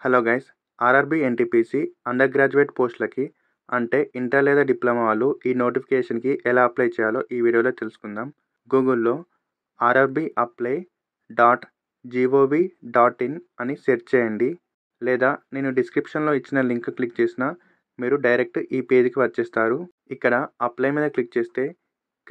Hello guys, RRB NTPC under graduate పోస్టులకి అంటే inter లేదా డిప్లొమా వాళ్ళు ఈ నోటిఫికేషన్కి ఎలా అప్లై చేయాలో ఈ వీడియోలో తెలుసుకుందాం. గూగుల్లో RRB apply dot GOV dot in అని సెర్చ్ చేయండి, లేదా నేను డిస్క్రిప్షన్లో ఇచ్చిన లింక్ క్లిక్ చేసినా మీరు డైరెక్ట్ ఈ పేజ్కి వచ్చేస్తారు. ఇక్కడ అప్లై మీద క్లిక్ చేస్తే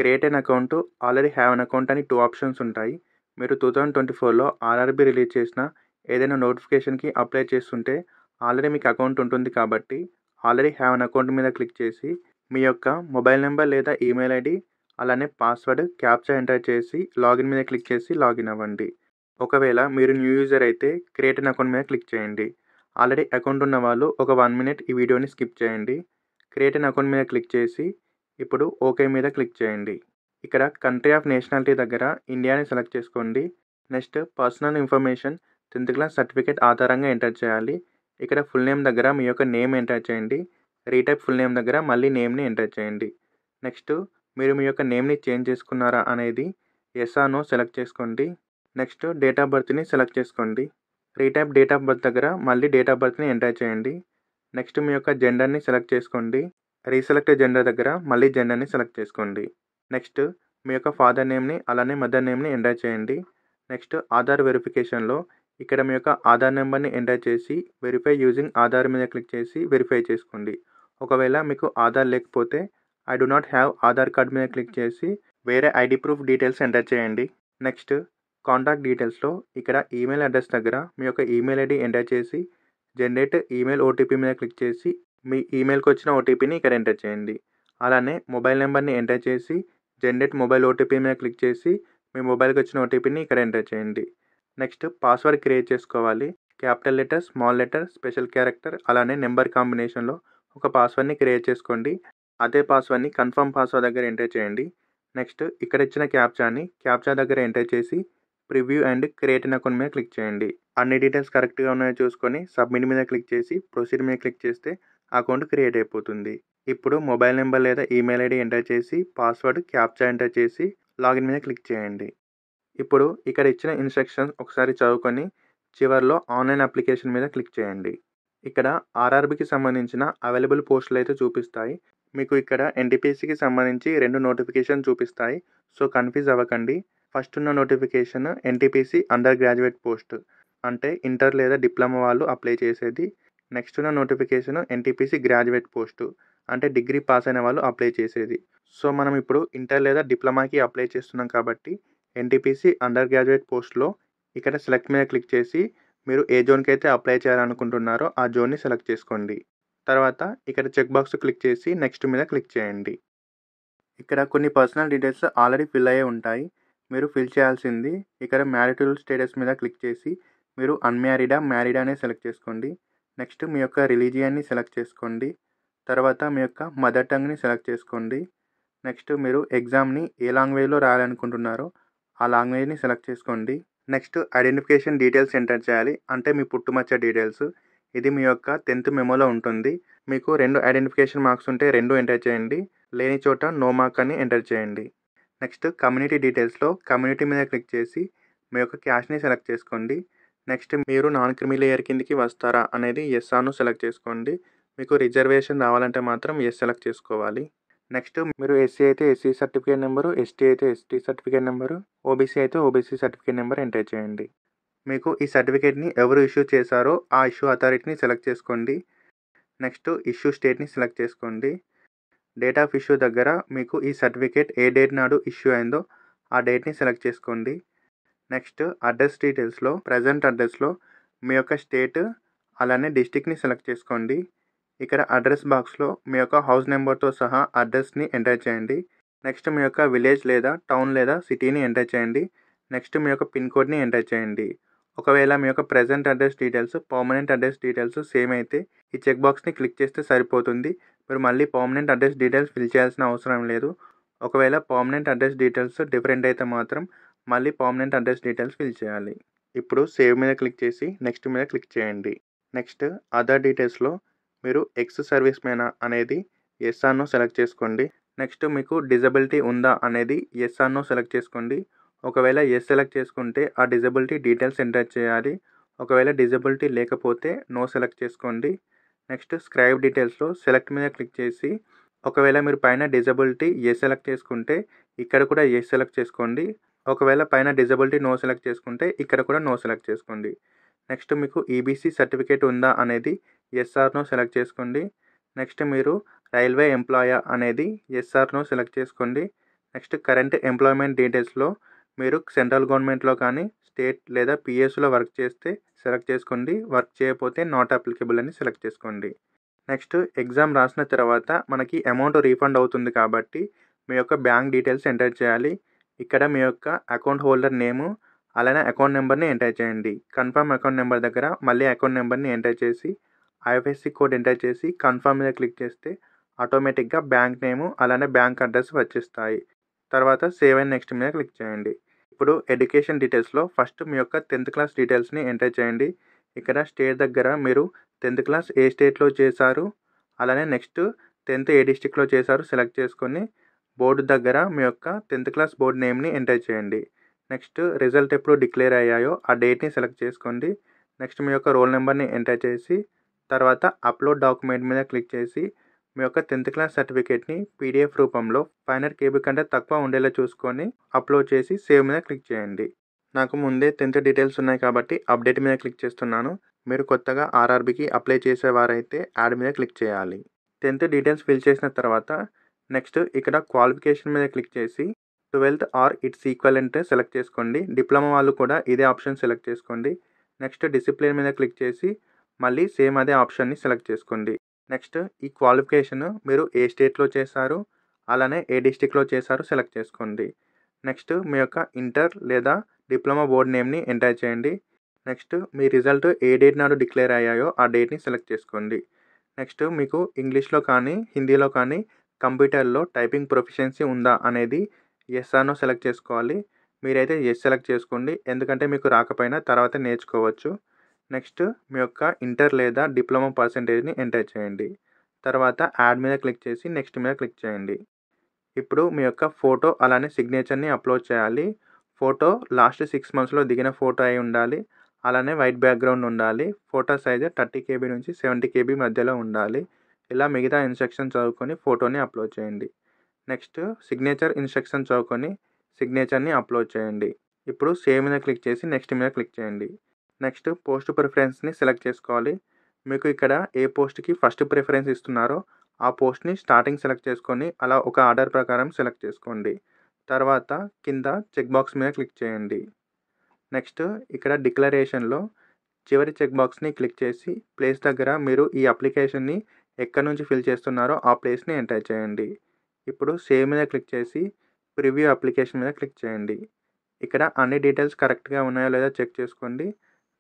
create an account, already have an account అని 2 ఆప్షన్స్ ఉంటాయి. మీరు 2024లో ఆర్ఆర్బీ రిలీజ్ చేసిన ఏదైనా నోటిఫికేషన్కి అప్లై చేస్తుంటే ఆల్రెడీ మీకు అకౌంట్ ఉంటుంది కాబట్టి ఆల్రెడీ హ్యావ్ అన్ అకౌంట్ మీద క్లిక్ చేసి మీ యొక్క మొబైల్ నెంబర్ లేదా ఈమెయిల్ ఐడి అలానే పాస్వర్డ్ క్యాప్చా ఎంటర్ చేసి లాగిన్ మీద క్లిక్ చేసి లాగిన్ అవ్వండి. ఒకవేళ మీరు న్యూ యూజర్ అయితే క్రియేట్ అన్ అకౌంట్ మీద క్లిక్ చేయండి. ఆల్రెడీ అకౌంట్ ఉన్న వాళ్ళు ఒక 1 మినిట్ ఈ వీడియోని స్కిప్ చేయండి. క్రియేట్ అన్ అకౌంట్ మీద క్లిక్ చేసి ఇప్పుడు ఓకే మీద క్లిక్ చేయండి. ఇక్కడ కంట్రీ ఆఫ్ నేషనాలిటీ దగ్గర ఇండియాని సెలెక్ట్ చేసుకోండి. Next personal information 10th class certificate ఆధారంగా ఎంటర్ చేయాలి. ఇక్కడ ఫుల్ నేమ్ దగ్గర మీ యొక్క నేమ్ ఎంటర్ చేయండి. రీటైప్ ఫుల్ నేమ్ దగ్గర మళ్ళీ నేమ్ని ఎంటర్ చేయండి. నెక్స్ట్ మీరు మీ యొక్క నేమ్ని చేంజ్ చేసుకున్నారా అనేది ఎస్ ఆర్ నో సెలెక్ట్ చేసుకోండి. నెక్స్ట్ డేట్ ఆఫ్ బర్త్ని సెలెక్ట్ చేసుకోండి. రీటైప్ డేట్ ఆఫ్ బర్త్ దగ్గర మళ్ళీ డేట్ ఆఫ్ బర్త్ని ఎంటర్ చేయండి. నెక్స్ట్ మీ యొక్క జెండర్ని సెలెక్ట్ చేసుకోండి. రీసెలెక్ట్ జెండర్ దగ్గర మళ్ళీ జెండర్ని సెలెక్ట్ చేసుకోండి. నెక్స్ట్ మీ యొక్క ఫాదర్ నేమ్ని అలానే మదర్ నేమ్ని ఎంటర్ చేయండి. నెక్స్ట్ ఆధార్ వెరిఫికేషన్లో ఇక్కడ మీ యొక్క ఆధార్ నెంబర్ని ఎంటర్ చేసి వెరిఫై యూజింగ్ ఆధార్ మీద క్లిక్ చేసి వెరిఫై చేసుకోండి. ఒకవేళ మీకు ఆధార్ లేకపోతే I do not have Aadhaar card మీద క్లిక్ చేసి వేరే ఐడి ప్రూఫ్ డీటెయిల్స్ ఎంటర్ చేయండి. నెక్స్ట్ కాంటాక్ట్ డీటెయిల్స్లో ఇక్కడ ఈమెయిల్ అడ్రస్ దగ్గర మీ యొక్క ఈమెయిల్ ఐడి ఎంటర్ చేసి జనరేట్ ఈమెయిల్ ఓటీపీ మీద క్లిక్ చేసి మీ ఈమెయిల్కి వచ్చిన ఓటీపీని ఇక్కడ ఎంటర్ చేయండి. అలానే మొబైల్ నెంబర్ని ఎంటర్ చేసి జనరేట్ మొబైల్ ఓటీపీ మీద క్లిక్ చేసి మీ మొబైల్కి వచ్చిన ఓటీపీని ఇక్కడ ఎంటర్ చేయండి. నెక్స్ట్ పాస్వర్డ్ క్రియేట్ చేసుకోవాలి. Capital letter, small letter, special character అలానే నెంబర్ కాంబినేషన్లో ఒక పాస్వర్డ్ని క్రియేట్ చేసుకోండి. అదే పాస్వర్డ్ని కన్ఫర్మ్ పాస్వర్డ్ దగ్గర ఎంటర్ చేయండి. నెక్స్ట్ ఇక్కడ ఇచ్చిన క్యాప్చా దగ్గర ఎంటర్ చేసి preview and create an account మీద క్లిక్ చేయండి. అన్ని డీటెయిల్స్ కరెక్ట్గా ఉన్నాయో చూసుకొని సబ్మిట్ మీద క్లిక్ చేసి ప్రొసీడ్ మీద క్లిక్ చేస్తే అకౌంట్ క్రియేట్ అయిపోతుంది. ఇప్పుడు మొబైల్ నెంబర్ లేదా ఈమెయిల్ ఐడి ఎంటర్ చేసి పాస్వర్డ్ క్యాప్చా ఎంటర్ చేసి లాగిన్ మీద క్లిక్ చేయండి. ఇప్పుడు ఇక్కడ ఇచ్చిన ఇన్స్ట్రక్షన్స్ ఒకసారి చదువుకొని చివరిలో ఆన్లైన్ అప్లికేషన్ మీద క్లిక్ చేయండి. ఇక్కడ ఆర్ఆర్బీకి సంబంధించిన అవైలబుల్ పోస్టులు అయితే చూపిస్తాయి. మీకు ఇక్కడ ఎన్టీపీసీకి సంబంధించి 2 నోటిఫికేషన్ చూపిస్తాయి. సో కన్ఫ్యూజ్ అవ్వకండి. ఫస్ట్ ఉన్న notification NTPC under graduate post అంటే ఇంటర్ లేదా డిప్లొమా వాళ్ళు అప్లై చేసేది. నెక్స్ట్ ఉన్న నోటిఫికేషన్ ఎన్టీపీసీ గ్రాడ్యుయేట్ పోస్టు అంటే డిగ్రీ పాస్ అయిన వాళ్ళు అప్లై చేసేది. సో మనం ఇప్పుడు ఇంటర్ లేదా డిప్లొమాకి అప్లై చేస్తున్నాం కాబట్టి ఎన్టీపీసీ అండర్ గ్రాడ్యుయేట్ పోస్ట్లో ఇక్కడ సెలెక్ట్ మీద క్లిక్ చేసి మీరు ఏ జోన్కి అయితే అప్లై చేయాలనుకుంటున్నారో ఆ జోన్ని సెలెక్ట్ చేసుకోండి. తర్వాత ఇక్కడ చెక్ బాక్స్ క్లిక్ చేసి నెక్స్ట్ మీద క్లిక్ చేయండి. ఇక్కడ కొన్ని పర్సనల్ డీటెయిల్స్ ఆల్రెడీ ఫిల్ అయ్యే ఉంటాయి. మీరు ఫిల్ చేయాల్సింది ఇక్కడ మ్యారిటల్ స్టేటస్ మీద క్లిక్ చేసి మీరు అన్మ్యారీడా మ్యారీడా అనే సెలెక్ట్ చేసుకోండి. నెక్స్ట్ మీ యొక్క రిలీజియన్ని సెలెక్ట్ చేసుకోండి. తర్వాత మీ యొక్క మదర్ టంగ్ని సెలెక్ట్ చేసుకోండి. నెక్స్ట్ మీరు ఎగ్జామ్ని ఏ లాంగ్వేజ్లో రాయాలనుకుంటున్నారో ఆ లాంగ్వేజ్ని సెలెక్ట్ చేసుకోండి. నెక్స్ట్ ఐడెంటిఫికేషన్ డీటెయిల్స్ ఎంటర్ చేయాలి, అంటే మీ పుట్టుమచ్చ డీటెయిల్స్. ఇది మీ యొక్క 10th మెమోలో ఉంటుంది. మీకు 2 ఐడెంటిఫికేషన్ మార్క్స్ ఉంటే 2 ఎంటర్ చేయండి, లేని చోట నో మార్క్ అని ఎంటర్ చేయండి. నెక్స్ట్ కమ్యూనిటీ డీటెయిల్స్లో కమ్యూనిటీ మీద క్లిక్ చేసి మీ యొక్క క్యాస్ట్ని సెలెక్ట్ చేసుకోండి. నెక్స్ట్ మీరు నాన్ క్రిమీ లేయర్ కిందకి వస్తారా అనేది ఎస్ ఆర్ నో సెలెక్ట్ చేసుకోండి. మీకు రిజర్వేషన్ రావాలంటే మాత్రం ఎస్ సెలెక్ట్ చేసుకోవాలి. నెక్స్ట్ మీరు ఎస్సీ అయితే ఎస్సీ సర్టిఫికేట్ నెంబరు, ఎస్టీ అయితే ఎస్టీ సర్టిఫికేట్ నెంబరు, ఓబీసీ అయితే ఓబీసీ సర్టిఫికేట్ నెంబర్ ఎంటర్ చేయండి. మీకు ఈ సర్టిఫికేట్ని ఎవరు ఇష్యూ చేశారో ఆ ఇష్యూ అథారిటీని సెలెక్ట్ చేసుకోండి. నెక్స్ట్ ఇష్యూ స్టేట్ని సెలెక్ట్ చేసుకోండి. డేట్ ఆఫ్ ఇష్యూ దగ్గర మీకు ఈ సర్టిఫికేట్ ఏ డేట్ నాడు ఇష్యూ అయిందో ఆ డేట్ని సెలెక్ట్ చేసుకోండి. నెక్స్ట్ అడ్రస్ డీటెయిల్స్లో ప్రజెంట్ అడ్రస్లో మీ యొక్క స్టేట్ అలానే డిస్టిక్ని సెలెక్ట్ చేసుకోండి. ఇక్కడ అడ్రస్ బాక్స్లో మీ యొక్క హౌస్ నెంబర్తో సహా అడ్రస్ని ఎంటర్ చేయండి. నెక్స్ట్ మీ యొక్క విలేజ్ లేదా టౌన్ లేదా సిటీని ఎంటర్ చేయండి. నెక్స్ట్ మీ యొక్క పిన్ కోడ్ని ఎంటర్ చేయండి. ఒకవేళ మీ యొక్క present address details permanent address details same అయితే ఈ చెక్ బాక్స్ని క్లిక్ చేస్తే సరిపోతుంది. మీరు మళ్ళీ పర్మనెంట్ అడ్రస్ డీటెయిల్స్ ఫిల్ చేయాల్సిన అవసరం లేదు. ఒకవేళ పర్మనెంట్ అడ్రస్ డీటెయిల్స్ డిఫరెంట్ అయితే మాత్రం మళ్ళీ పర్మనెంట్ అడ్రస్ డీటెయిల్స్ ఫిల్ చేయాలి. ఇప్పుడు సేవ్ మీద క్లిక్ చేసి నెక్స్ట్ మీద క్లిక్ చేయండి. నెక్స్ట్ అదర్ డీటెయిల్స్లో మీరు ఎక్స్ సర్వీస్ మ్యానా అనేది ఎస్ ఆర్ నో సెలెక్ట్ చేసుకోండి. నెక్స్ట్ మీకు డిజబిలిటీ ఉందా అనేది ఎస్ ఆర్ నో సెలెక్ట్ చేసుకోండి. ఒకవేళ ఎస్ సెలెక్ట్ చేసుకుంటే ఆ డిజబిలిటీ డీటెయిల్స్ ఎంటర్ చేయాలి. ఒకవేళ డిజబిలిటీ లేకపోతే నో సెలెక్ట్ చేసుకోండి. నెక్స్ట్ స్క్రైబ్ డీటెయిల్స్లో సెలెక్ట్ మీద క్లిక్ చేసి ఒకవేళ మీరు పైన డిజబిలిటీ ఎస్ సెలెక్ట్ చేసుకుంటే ఇక్కడ కూడా ఎస్ సెలెక్ట్ చేసుకోండి. ఒకవేళ పైన డిజబిలిటీ నో సెలెక్ట్ చేసుకుంటే ఇక్కడ కూడా నో సెలెక్ట్ చేసుకోండి. నెక్స్ట్ మీకు ఈబీసీ సర్టిఫికేట్ ఉందా అనేది ఎస్ ఆర్ నో సెలెక్ట్ చేసుకోండి. నెక్స్ట్ మీరు రైల్వే ఎంప్లాయా అనేది ఎస్ ఆర్ నో సెలెక్ట్ చేసుకోండి. నెక్స్ట్ కరెంట్ ఎంప్లాయ్మెంట్ డీటెయిల్స్లో మీరు సెంట్రల్ గవర్నమెంట్లో కానీ స్టేట్ లేదా పిఎస్లో వర్క్ చేస్తే సెలెక్ట్ చేసుకోండి. వర్క్ చేయకపోతే నాట్ అప్లికబుల్ అని సెలెక్ట్ చేసుకోండి. నెక్స్ట్ ఎగ్జామ్ రాసిన తర్వాత మనకి అమౌంట్ రీఫండ్ అవుతుంది కాబట్టి మీ యొక్క బ్యాంక్ డీటెయిల్స్ ఎంటర్ చేయాలి. ఇక్కడ మీ యొక్క అకౌంట్ హోల్డర్ నేము అలానే అకౌంట్ నెంబర్ని ఎంటర్ చేయండి. కన్ఫర్మ్ అకౌంట్ నెంబర్ దగ్గర మళ్ళీ అకౌంట్ నెంబర్ని ఎంటర్ చేసి ఐఎఫ్ఎస్సి కోడ్ ఎంటర్ చేసి కన్ఫర్మ్ మీద క్లిక్ చేస్తే ఆటోమేటిక్గా బ్యాంక్ నేము అలానే బ్యాంక్ అడ్రస్ వచ్చేస్తాయి. తర్వాత సేవ్ అండ్ నెక్స్ట్ మీద క్లిక్ చేయండి. ఇప్పుడు ఎడ్యుకేషన్ డీటెయిల్స్లో ఫస్ట్ మీ యొక్క 10th క్లాస్ డీటెయిల్స్ని ఎంటర్ చేయండి. ఇక్కడ స్టేట్ దగ్గర మీరు 10th క్లాస్ ఏ స్టేట్లో చేశారు అలానే నెక్స్ట్ 10th ఏ డిస్ట్రిక్ట్లో చేశారు సెలెక్ట్ చేసుకొని బోర్డు దగ్గర మీ యొక్క 10th క్లాస్ బోర్డు నేమ్ని ఎంటర్ చేయండి. నెక్స్ట్ రిజల్ట్ ఎప్పుడు డిక్లేర్ అయ్యాయో ఆ డేట్ని సెలెక్ట్ చేసుకోండి. నెక్స్ట్ మీ యొక్క రోల్ నెంబర్ని ఎంటర్ చేసి తర్వాత అప్లోడ్ డాక్యుమెంట్ మీద క్లిక్ చేసి మీ యొక్క 10th క్లాస్ సర్టిఫికేట్ని పీడిఎఫ్ రూపంలో 500 KB కంటే తక్కువ ఉండేలా చూసుకొని అప్లోడ్ చేసి సేవ్ మీద క్లిక్ చేయండి. నాకు ముందే 10th డీటెయిల్స్ ఉన్నాయి కాబట్టి అప్డేట్ మీద క్లిక్ చేస్తున్నాను. మీరు కొత్తగా ఆర్ఆర్బీకి అప్లై చేసేవారైతే యాడ్ మీద క్లిక్ చేయాలి. 10th డీటెయిల్స్ ఫిల్ చేసిన తర్వాత నెక్స్ట్ ఇక్కడ క్వాలిఫికేషన్ మీద క్లిక్ చేసి 12th or its equivalent select చేసుకోండి. డిప్లొమా వాళ్ళు కూడా ఇదే ఆప్షన్ సెలెక్ట్ చేసుకోండి. నెక్స్ట్ డిసిప్లిన్ మీద క్లిక్ చేసి మళ్ళీ సేమ్ అదే ఆప్షన్ని సెలెక్ట్ చేసుకోండి. నెక్స్ట్ ఈ క్వాలిఫికేషన్ మీరు ఏ స్టేట్లో చేశారు అలానే ఏ డిస్ట్రిక్ట్లో చేశారు సెలెక్ట్ చేసుకోండి. నెక్స్ట్ మీ యొక్క ఇంటర్ లేదా డిప్లొమా బోర్డ్ నేమ్ని ఎంటర్ చేయండి. నెక్స్ట్ మీ రిజల్ట్ ఏ డేట్ నాడు డిక్లేర్ అయ్యాయో ఆ డేట్ని సెలెక్ట్ చేసుకోండి. నెక్స్ట్ మీకు ఇంగ్లీష్లో కానీ హిందీలో కానీ కంప్యూటర్లో టైపింగ్ ప్రొఫిషియన్సీ ఉందా అనేది ఎస్ ఆర్ నో సెలెక్ట్ చేసుకోవాలి. మీరైతే ఎస్ సెలెక్ట్ చేసుకోండి, ఎందుకంటే మీకు రాకపోయినా తర్వాత నేర్చుకోవచ్చు. నెక్స్ట్ మీ యొక్క ఇంటర్ లేదా డిప్లొమా పర్సంటేజ్ని ఎంటర్ చేయండి. తర్వాత యాడ్ మీద క్లిక్ చేసి నెక్స్ట్ మీద క్లిక్ చేయండి. ఇప్పుడు మీ యొక్క ఫోటో అలానే సిగ్నేచర్ని అప్లోడ్ చేయాలి. ఫోటో లాస్ట్ 6 monthsలో దిగిన ఫోటో అయి ఉండాలి. అలానే వైట్ బ్యాక్గ్రౌండ్ ఉండాలి. ఫోటో సైజ్ 30 KB నుంచి 70 KB మధ్యలో ఉండాలి. ఇలా మిగతా ఇన్స్ట్రక్షన్ చదువుకొని ఫోటోని అప్లోడ్ చేయండి. నెక్స్ట్ సిగ్నేచర్ ఇన్స్ట్రక్షన్ చదువుకొని సిగ్నేచర్ని అప్లోడ్ చేయండి. ఇప్పుడు సేవ్ మీద క్లిక్ చేసి నెక్స్ట్ మీద క్లిక్ చేయండి. నెక్స్ట్ పోస్ట్ ప్రిఫరెన్స్ని సెలెక్ట్ చేసుకోవాలి. మీకు ఇక్కడ ఏ పోస్ట్కి ఫస్ట్ ప్రిఫరెన్స్ ఇస్తున్నారో ఆ పోస్ట్ని స్టార్టింగ్ సెలెక్ట్ చేసుకొని అలా ఒక ఆర్డర్ ప్రకారం సెలెక్ట్ చేసుకోండి. తర్వాత కింద చెక్ బాక్స్ మీద క్లిక్ చేయండి. నెక్స్ట్ ఇక్కడ డిక్లరేషన్లో చివరి చెక్ బాక్స్ని క్లిక్ చేసి ప్లేస్ దగ్గర మీరు ఈ అప్లికేషన్ని ఎక్కడి నుంచి ఫిల్ చేస్తున్నారో ఆ ప్లేస్ని ఎంటర్ చేయండి. ఇప్పుడు సేవ్ మీద క్లిక్ చేసి ప్రివ్యూ అప్లికేషన్ మీద క్లిక్ చేయండి. ఇక్కడ అన్ని డీటెయిల్స్ కరెక్ట్గా ఉన్నాయో లేదో చెక్ చేసుకోండి.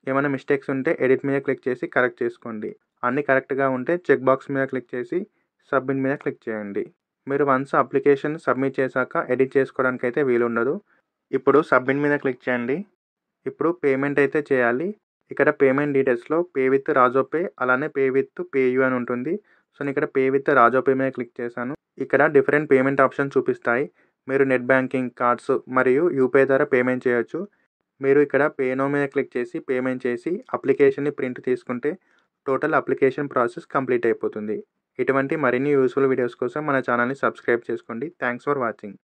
ఏమైనా మిస్టేక్స్ ఉంటే ఎడిట్ మీద క్లిక్ చేసి కరెక్ట్ చేసుకోండి. అన్నీ కరెక్ట్గా ఉంటే చెక్ బాక్స్ మీద క్లిక్ చేసి సబ్మిట్ మీద క్లిక్ చేయండి. మీరు వన్స్ అప్లికేషన్ సబ్మిట్ చేశాక ఎడిట్ చేసుకోవడానికి అయితే వీలుండదు. ఇప్పుడు సబ్మిట్ మీద క్లిక్ చేయండి. ఇప్పుడు పేమెంట్ అయితే చేయాలి. ఇక్కడ పేమెంట్ డీటెయిల్స్లో పే విత్ రాజోపే అలానే పే విత్ పేయూ అని ఉంటుంది. సో నేను ఇక్కడ పే విత్ రాజోపే మీద క్లిక్ చేశాను. ఇక్కడ డిఫరెంట్ పేమెంట్ ఆప్షన్ చూపిస్తాయి. మీరు నెట్ బ్యాంకింగ్, కార్డ్స్ మరియు యూపీఐ ద్వారా పేమెంట్ చేయొచ్చు. మీరు ఇక్కడ పే నౌ మీద క్లిక్ చేసి పేమెంట్ చేసి అప్లికేషన్ని ప్రింట్ తీసుకుంటే టోటల్ అప్లికేషన్ ప్రాసెస్ కంప్లీట్ అయిపోతుంది. ఇటువంటి మరిన్ని యూస్ఫుల్ వీడియోస్ కోసం మన ఛానల్ని సబ్స్క్రైబ్ చేసుకోండి. Thanks for watching.